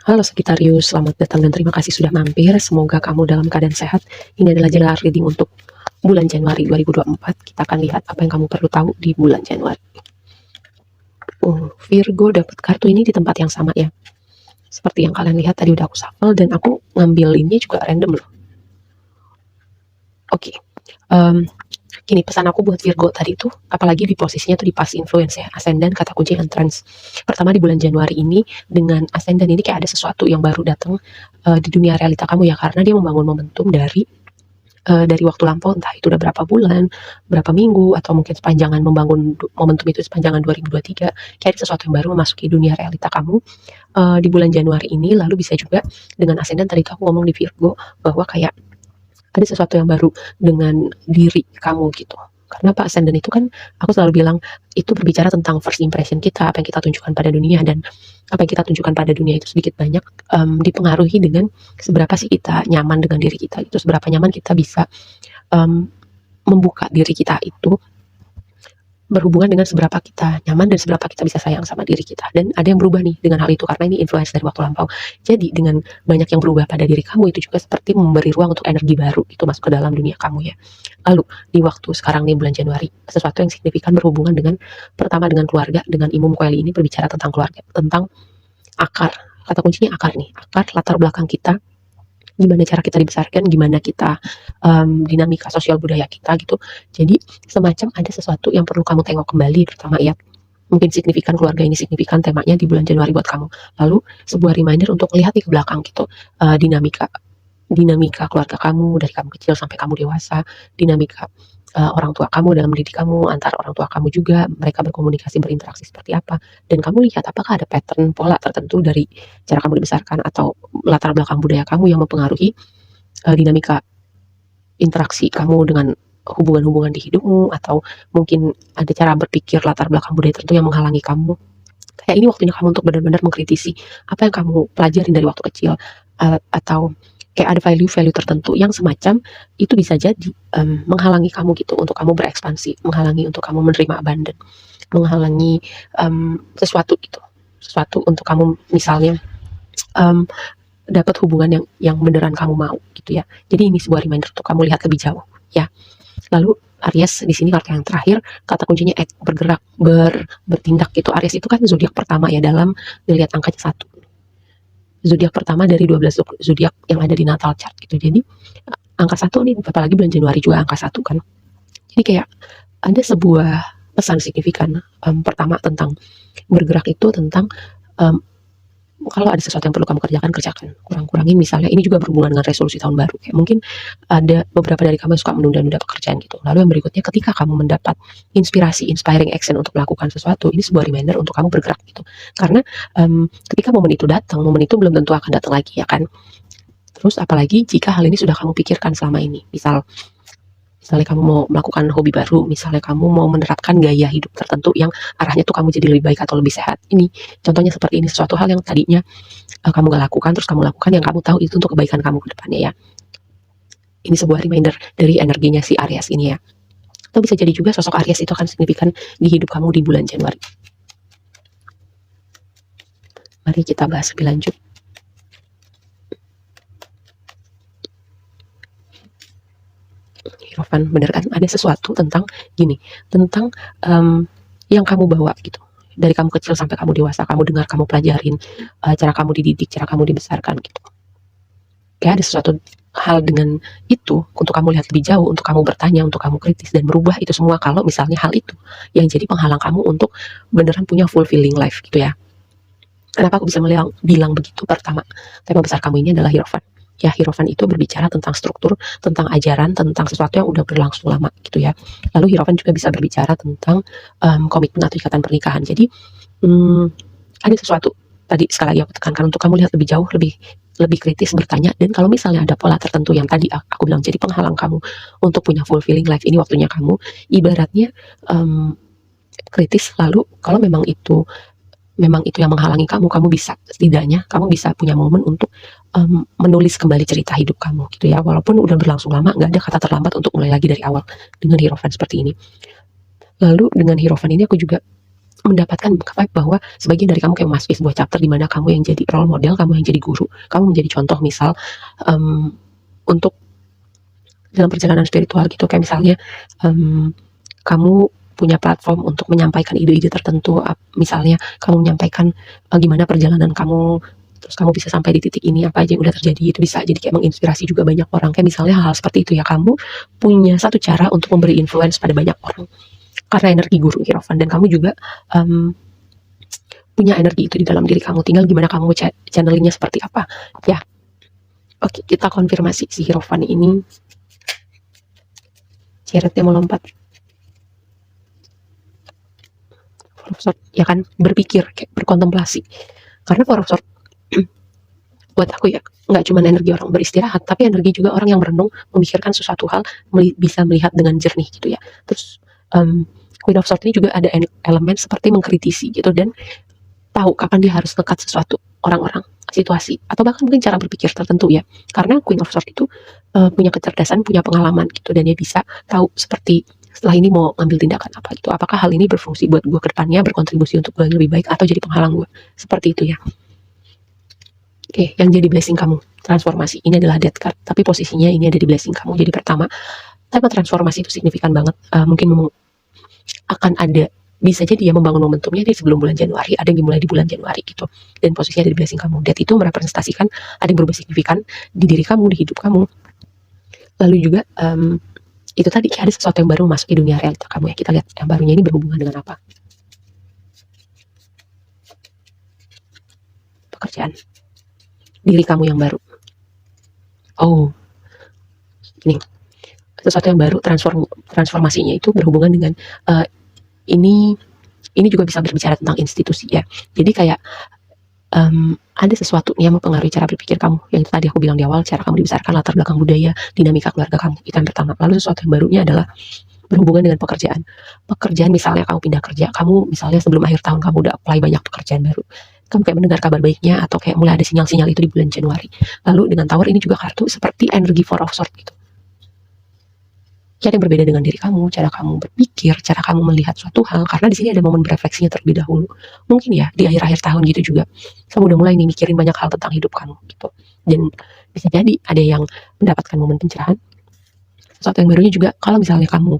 Halo Sagittarius, selamat datang dan terima kasih sudah mampir. Semoga kamu dalam keadaan sehat. Ini adalah general reading untuk bulan Januari 2024. Kita akan lihat apa yang kamu perlu tahu di bulan Januari. Virgo dapat kartu ini di tempat yang sama ya. Seperti yang kalian lihat tadi udah aku shuffle dan aku ngambil ini juga random loh. Oke. Gini, pesan aku buat Virgo tadi tuh, apalagi di posisinya tuh di past influence ya, ascendant, kata kunci entrance. Pertama di bulan Januari ini, dengan ascendant ini kayak ada sesuatu yang baru datang di dunia realita kamu ya, karena dia membangun momentum dari waktu lampau, entah itu udah berapa bulan, berapa minggu, atau mungkin sepanjangan membangun momentum itu sepanjangan 2023, kayak ada sesuatu yang baru memasuki dunia realita kamu di bulan Januari ini. Lalu bisa juga dengan ascendant tadi aku ngomong di Virgo, bahwa kayak ada sesuatu yang baru dengan diri kamu gitu. Karena Pak Ascendant itu kan, aku selalu bilang, itu berbicara tentang first impression kita, apa yang kita tunjukkan pada dunia, dan apa yang kita tunjukkan pada dunia itu sedikit banyak dipengaruhi dengan seberapa sih kita nyaman dengan diri kita, itu seberapa nyaman kita bisa um, membuka diri kita itu berhubungan dengan seberapa kita nyaman dan seberapa kita bisa sayang sama diri kita. Dan ada yang berubah nih dengan hal itu karena ini influence dari waktu lampau. Jadi dengan banyak yang berubah pada diri kamu itu juga seperti memberi ruang untuk energi baru itu masuk ke dalam dunia kamu ya. Lalu di waktu sekarang nih bulan Januari, sesuatu yang signifikan berhubungan dengan pertama dengan keluarga, dengan Imum Kweli ini berbicara tentang keluarga, tentang akar. Kata kuncinya akar nih, akar latar belakang kita, gimana cara kita dibesarkan, gimana kita dinamika sosial budaya kita gitu. Jadi semacam ada sesuatu yang perlu kamu tengok kembali, pertama ya, mungkin signifikan keluarga ini signifikan temanya di bulan Januari buat kamu. Lalu sebuah reminder untuk lihat di ke belakang gitu, dinamika dinamika keluarga kamu dari kamu kecil sampai kamu dewasa, dinamika orang tua kamu dalam mendidik kamu, antar orang tua kamu juga, mereka berkomunikasi, berinteraksi seperti apa, dan kamu lihat apakah ada pattern, pola tertentu dari cara kamu dibesarkan atau latar belakang budaya kamu yang mempengaruhi dinamika interaksi kamu dengan hubungan-hubungan di hidupmu, atau mungkin ada cara berpikir latar belakang budaya tertentu yang menghalangi kamu. Kayak ini waktunya kamu untuk benar-benar mengkritisi apa yang kamu pelajarin dari waktu kecil, atau kayak ada value-value tertentu yang semacam itu bisa jadi menghalangi kamu gitu untuk kamu berekspansi, menghalangi untuk kamu menerima abundant, menghalangi sesuatu gitu, sesuatu untuk kamu misalnya um, dapat hubungan yang beneran kamu mau gitu ya. Jadi ini sebuah reminder untuk kamu lihat lebih jauh ya. Lalu Aries di sini kartu yang terakhir, kata kuncinya act, bergerak, bertindak gitu. Aries itu kan zodiak pertama ya dalam dilihat angkanya 1. Zodiak pertama dari 12 zodiak yang ada di natal chart gitu. Jadi angka 1 nih, apalagi bulan Januari juga angka 1 kan. Jadi kayak ada sebuah pesan signifikan. Pertama tentang bergerak itu tentang kalau ada sesuatu yang perlu kamu kerjakan, kurang-kurangin. Misalnya ini juga berhubungan dengan resolusi tahun baru, kayak mungkin ada beberapa dari kamu yang suka menunda-nunda pekerjaan gitu. Lalu yang berikutnya, ketika kamu mendapat inspiring action untuk melakukan sesuatu, ini sebuah reminder untuk kamu bergerak gitu. Karena ketika momen itu datang, momen itu belum tentu akan datang lagi ya kan. Terus apalagi jika hal ini sudah kamu pikirkan selama ini, misalnya kamu mau melakukan hobi baru, misalnya kamu mau menerapkan gaya hidup tertentu yang arahnya tuh kamu jadi lebih baik atau lebih sehat. Ini contohnya seperti ini, sesuatu hal yang tadinya kamu gak lakukan, terus kamu lakukan, yang kamu tahu itu untuk kebaikan kamu ke depannya ya. Ini sebuah reminder dari energinya si Aries ini ya. Atau bisa jadi juga sosok Aries itu akan signifikan di hidup kamu di bulan Januari. Mari kita bahas lebih lanjut. Hierophant, bener kan? Ada sesuatu tentang gini, tentang yang kamu bawa gitu. Dari kamu kecil sampai kamu dewasa, kamu dengar, kamu pelajarin, cara kamu dididik, cara kamu dibesarkan gitu. Kayak ada sesuatu hal dengan itu untuk kamu lihat lebih jauh, untuk kamu bertanya, untuk kamu kritis dan merubah itu semua kalau misalnya hal itu yang jadi penghalang kamu untuk beneran punya fulfilling life gitu ya. Kenapa aku bisa bilang begitu? Pertama, tema besar kamu ini adalah Hierophant. Ya, Hierophant itu berbicara tentang struktur, tentang ajaran, tentang sesuatu yang udah berlangsung lama gitu ya. Lalu Hierophant juga bisa berbicara tentang komitmen atau ikatan pernikahan. Jadi ada sesuatu, tadi sekali lagi aku tekankan, untuk kamu lihat lebih jauh, lebih kritis, bertanya, dan kalau misalnya ada pola tertentu yang tadi aku bilang jadi penghalang kamu untuk punya fulfilling life, ini waktunya kamu ibaratnya kritis. Lalu kalau memang itu yang menghalangi kamu bisa, setidaknya kamu bisa punya momen untuk menulis kembali cerita hidup kamu gitu ya. Walaupun udah berlangsung lama, nggak ada kata terlambat untuk mulai lagi dari awal dengan Hierophant seperti ini. Lalu dengan Hierophant ini aku juga mendapatkan vibe bahwa sebagian dari kamu kayak memasuki sebuah chapter di mana kamu yang jadi role model, kamu yang jadi guru, kamu menjadi contoh misal untuk dalam perjalanan spiritual gitu. Kayak misalnya kamu punya platform untuk menyampaikan ide-ide tertentu, misalnya kamu menyampaikan gimana perjalanan kamu, terus kamu bisa sampai di titik ini, apa aja yang udah terjadi, itu bisa jadi kayak menginspirasi juga banyak orang. Kayak misalnya hal-hal seperti itu ya, kamu punya satu cara untuk memberi influence pada banyak orang karena energi guru Hierophant, dan kamu juga punya energi itu di dalam diri kamu, tinggal gimana kamu channelingnya seperti apa ya. Oke, kita konfirmasi si Hierophant ini. Ceretnya mau lompat, Four of Swords, ya kan, berpikir, kayak berkontemplasi. Karena Four of Swords buat aku ya, nggak cuma energi orang beristirahat, tapi energi juga orang yang merenung, memikirkan sesuatu hal, bisa melihat dengan jernih gitu ya. Terus Queen of Swords ini juga ada elemen seperti mengkritisi gitu, dan tahu kapan dia harus dekat sesuatu, orang-orang, situasi, atau bahkan mungkin cara berpikir tertentu ya. Karena Queen of Swords itu punya kecerdasan, punya pengalaman gitu, dan dia bisa tahu seperti setelah ini mau ngambil tindakan apa gitu. Apakah hal ini berfungsi buat gue ke depannya, berkontribusi untuk gue yang lebih baik, atau jadi penghalang gue. Seperti itu ya. Oke, yang jadi blessing kamu, transformasi. Ini adalah death card, tapi posisinya ini ada di blessing kamu. Jadi pertama, tema transformasi itu signifikan banget. Mungkin akan ada, bisa jadi ya membangun momentumnya di sebelum bulan Januari, ada yang dimulai di bulan Januari gitu, dan posisinya ada di blessing kamu. Death itu merepresentasikan ada yang berubah signifikan di diri kamu, di hidup kamu. Lalu juga itu tadi ada sesuatu yang baru masuk di dunia realita kamu ya. Kita lihat yang barunya ini berhubungan dengan apa. Pekerjaan, diri kamu yang baru. Oh, ini sesuatu yang baru, transformasinya itu berhubungan dengan ini juga bisa berbicara tentang institusi ya. Jadi kayak ada sesuatu yang mempengaruhi cara berpikir kamu, yang tadi aku bilang di awal, cara kamu dibesarkan, latar belakang budaya, dinamika keluarga kamu, itu yang pertama. Lalu sesuatu yang barunya adalah berhubungan dengan pekerjaan. Pekerjaan, misalnya kamu pindah kerja, kamu misalnya sebelum akhir tahun kamu udah apply banyak pekerjaan baru, kamu kayak mendengar kabar baiknya, atau kayak mulai ada sinyal-sinyal itu di bulan Januari. Lalu dengan Tower ini juga kartu seperti energi Four of Swords gitu. Ada yang berbeda dengan diri kamu, cara kamu berpikir, cara kamu melihat suatu hal, karena di sini ada momen berefleksinya terlebih dahulu. Mungkin ya di akhir-akhir tahun gitu juga, kamu udah mulai nih mikirin banyak hal tentang hidup kamu gitu, dan bisa jadi ada yang mendapatkan momen pencerahan. Sesuatu yang barunya juga, kalau misalnya kamu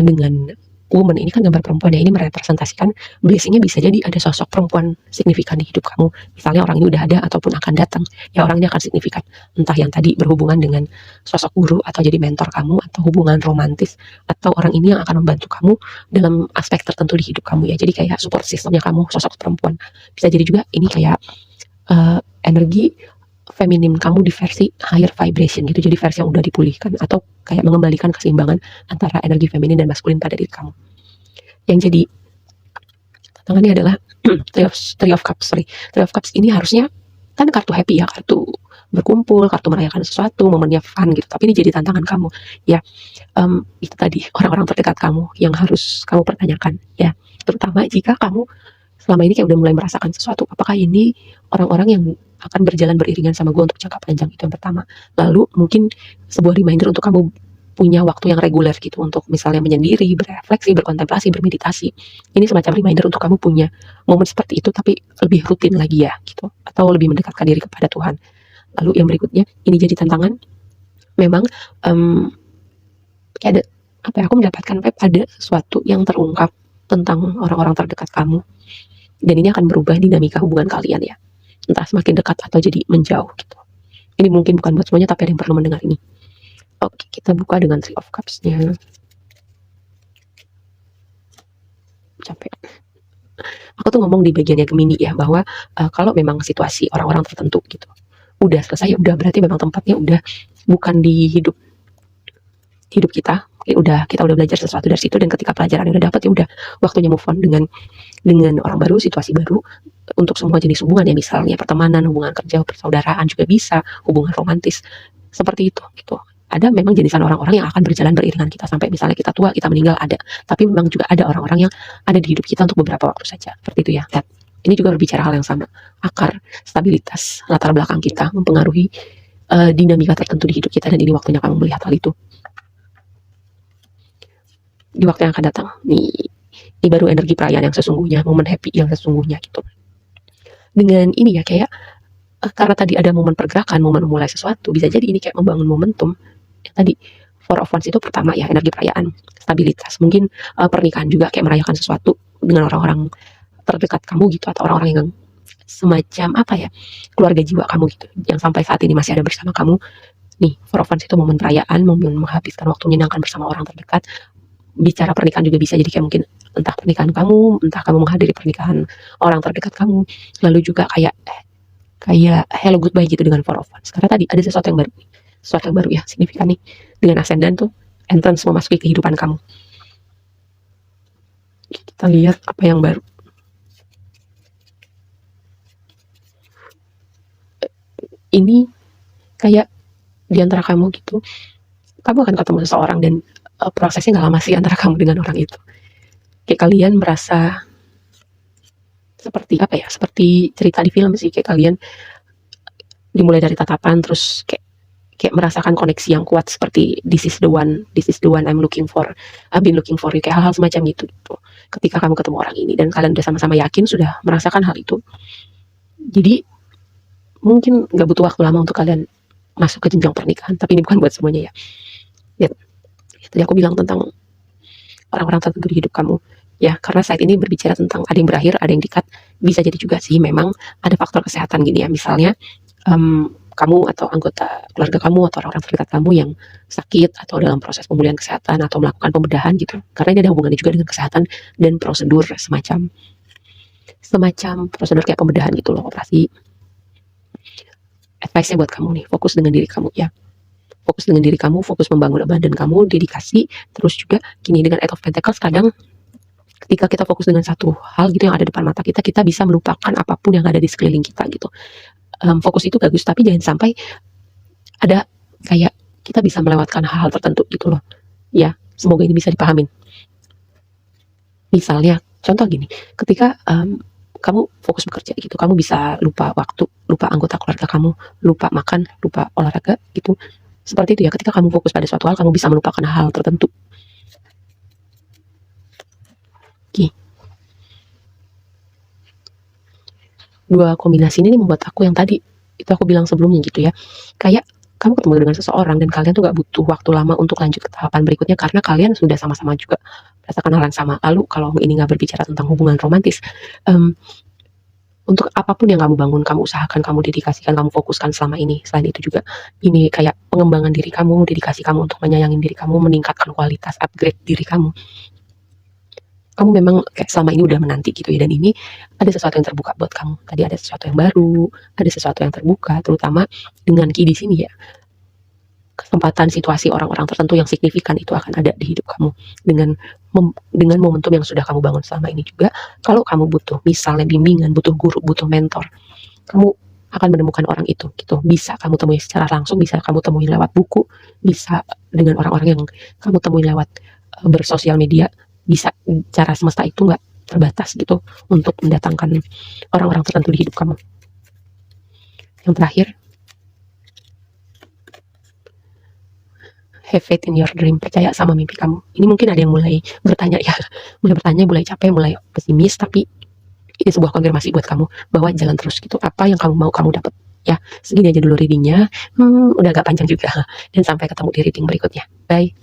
dengan woman ini kan gambar perempuan ya, ini merepresentasikan blessingnya, bisa jadi ada sosok perempuan signifikan di hidup kamu. Misalnya orang ini udah ada ataupun akan datang, ya orang ini akan signifikan. Entah yang tadi berhubungan dengan sosok guru, atau jadi mentor kamu, atau hubungan romantis, atau orang ini yang akan membantu kamu dalam aspek tertentu di hidup kamu ya. Jadi kayak support sistemnya kamu, sosok perempuan. Bisa jadi juga ini kayak energi feminim kamu di versi higher vibration gitu, jadi versi yang udah dipulihkan, atau kayak mengembalikan keseimbangan antara energi feminin dan maskulin pada diri kamu. Yang jadi tantangannya adalah Three of Cups ini harusnya kan kartu happy ya, kartu berkumpul, kartu merayakan sesuatu, momennya fun gitu, tapi ini jadi tantangan kamu ya. Itu tadi orang-orang terdekat kamu yang harus kamu pertanyakan ya, terutama jika kamu selama ini kayak udah mulai merasakan sesuatu, apakah ini orang-orang yang akan berjalan beriringan sama gue untuk jangka panjang, itu yang pertama. Lalu mungkin sebuah reminder untuk kamu punya waktu yang reguler gitu, untuk misalnya menyendiri, berefleksi, berkontemplasi, bermeditasi. Ini semacam reminder untuk kamu punya momen seperti itu, tapi lebih rutin lagi ya gitu, atau lebih mendekatkan diri kepada Tuhan. Lalu yang berikutnya, ini jadi tantangan. Memang kayak ada apa ya, aku mendapatkan vibe ada sesuatu yang terungkap tentang orang-orang terdekat kamu, dan ini akan berubah dinamika hubungan kalian ya, entah semakin dekat atau jadi menjauh gitu. Ini mungkin bukan buat semuanya, tapi ada yang perlu mendengar ini. Oke, kita buka dengan Three of Cups-nya. Capek. Aku tuh ngomong di bagiannya Gemini ya, bahwa kalau memang situasi orang-orang tertentu gitu udah selesai, udah berarti memang tempatnya udah bukan di hidup kita. Kita udah belajar sesuatu dari situ, dan ketika pelajaran yang udah dapat, ya udah waktunya move on dengan orang baru, situasi baru, untuk semua jenis hubungan ya, misalnya pertemanan, hubungan kerja, persaudaraan juga bisa, hubungan romantis, seperti itu gitu. Ada memang jenisan orang-orang yang akan berjalan beriringan kita sampai misalnya kita tua, kita meninggal, ada. Tapi memang juga ada orang-orang yang ada di hidup kita untuk beberapa waktu saja, seperti itu ya. Dan ini juga berbicara hal yang sama, akar, stabilitas, latar belakang kita mempengaruhi dinamika tertentu di hidup kita, dan ini waktunya kamu melihat hal itu di waktu yang akan datang. Nih, Ini baru energi perayaan yang sesungguhnya, momen happy yang sesungguhnya gitu. Dengan ini ya kayak karena tadi ada momen pergerakan, momen memulai sesuatu, bisa jadi ini kayak membangun momentum. Yang tadi Four of Wands itu pertama ya energi perayaan, stabilitas. Mungkin pernikahan juga kayak merayakan sesuatu dengan orang-orang terdekat kamu gitu, atau orang-orang yang semacam apa ya, keluarga jiwa kamu gitu, yang sampai saat ini masih ada bersama kamu. Nih, Four of Wands itu momen perayaan, momen menghabiskan waktu menyenangkan bersama orang terdekat. Bicara pernikahan juga bisa jadi kayak mungkin entah pernikahan kamu, entah kamu menghadiri pernikahan orang terdekat kamu. Lalu juga kayak kayak hello goodbye gitu dengan Four of Wands. Karena tadi ada sesuatu yang baru ya, signifikan nih. Dengan ascendant tuh entrance memasuki kehidupan kamu. Kita lihat apa yang baru. Ini kayak di antara kamu gitu, kamu akan ketemu seseorang dan prosesnya nggak lama sih antara kamu dengan orang itu. Kayak kalian merasa seperti apa ya, seperti cerita di film sih, kayak kalian dimulai dari tatapan terus kayak merasakan koneksi yang kuat seperti this is the one I'm looking for, I've been looking for you, kayak hal-hal semacam itu gitu. Ketika kamu ketemu orang ini dan kalian udah sama-sama yakin sudah merasakan hal itu, jadi mungkin nggak butuh waktu lama untuk kalian masuk ke jenjang pernikahan. Tapi ini bukan buat semuanya ya. Lihat, tadi aku bilang tentang orang-orang tertentu di hidup kamu ya, karena saat ini berbicara tentang ada yang berakhir, ada yang dekat. Bisa jadi juga sih memang ada faktor kesehatan gini ya, misalnya kamu atau anggota keluarga kamu atau orang-orang terdekat kamu yang sakit atau dalam proses pemulihan kesehatan atau melakukan pembedahan gitu, karena ini ada hubungannya juga dengan kesehatan dan prosedur semacam prosedur kayak pembedahan gitu loh, operasi. Advice-nya buat kamu nih, fokus dengan diri kamu ya, fokus dengan diri kamu, fokus membangun badan kamu, dedikasi. Terus juga gini, dengan Eight of Pentacles kadang ketika kita fokus dengan satu hal gitu yang ada depan mata kita, kita bisa melupakan apapun yang ada di sekeliling kita gitu. Fokus itu bagus, tapi jangan sampai ada kayak kita bisa melewatkan hal-hal tertentu gitu loh ya. Semoga ini bisa dipahamin. Misalnya contoh gini, ketika kamu fokus bekerja gitu, kamu bisa lupa waktu, lupa anggota keluarga kamu, lupa makan, lupa olahraga gitu. Seperti itu ya, ketika kamu fokus pada suatu hal, kamu bisa melupakan hal tertentu. Oke. Dua kombinasi ini membuat aku yang tadi itu aku bilang sebelumnya gitu ya, kayak kamu ketemu dengan seseorang dan kalian tuh gak butuh waktu lama untuk lanjut ke tahapan berikutnya karena kalian sudah sama-sama juga merasakan hal yang sama. Lalu kalau ini gak berbicara tentang hubungan romantis, untuk apapun yang kamu bangun, kamu usahakan, kamu dedikasikan, kamu fokuskan selama ini. Selain itu juga ini kayak pengembangan diri kamu, dedikasi kamu untuk menyayangi diri kamu, meningkatkan kualitas, upgrade diri kamu. Kamu memang kayak selama ini udah menanti gitu ya, dan ini ada sesuatu yang terbuka buat kamu. Tadi ada sesuatu yang baru, ada sesuatu yang terbuka, terutama dengan Ki di sini ya. Kesempatan situasi orang-orang tertentu yang signifikan itu akan ada di hidup kamu dengan momentum yang sudah kamu bangun selama ini juga. Kalau kamu butuh misalnya bimbingan, butuh guru, butuh mentor, kamu akan menemukan orang itu gitu. Bisa kamu temui secara langsung, bisa kamu temui lewat buku, bisa dengan orang-orang yang kamu temui lewat bersosial media. Bisa, cara semesta itu nggak terbatas gitu untuk mendatangkan orang-orang tertentu di hidup kamu. Yang terakhir, have faith in your dream, percaya sama mimpi kamu. Ini mungkin ada yang mulai bertanya ya, mulai capek, mulai pesimis, tapi ini sebuah konfirmasi buat kamu bahwa jalan terus gitu. Apa yang kamu mau, kamu dapat ya. Segini aja dulu readingnya, udah agak panjang juga, dan sampai ketemu di reading berikutnya. Bye.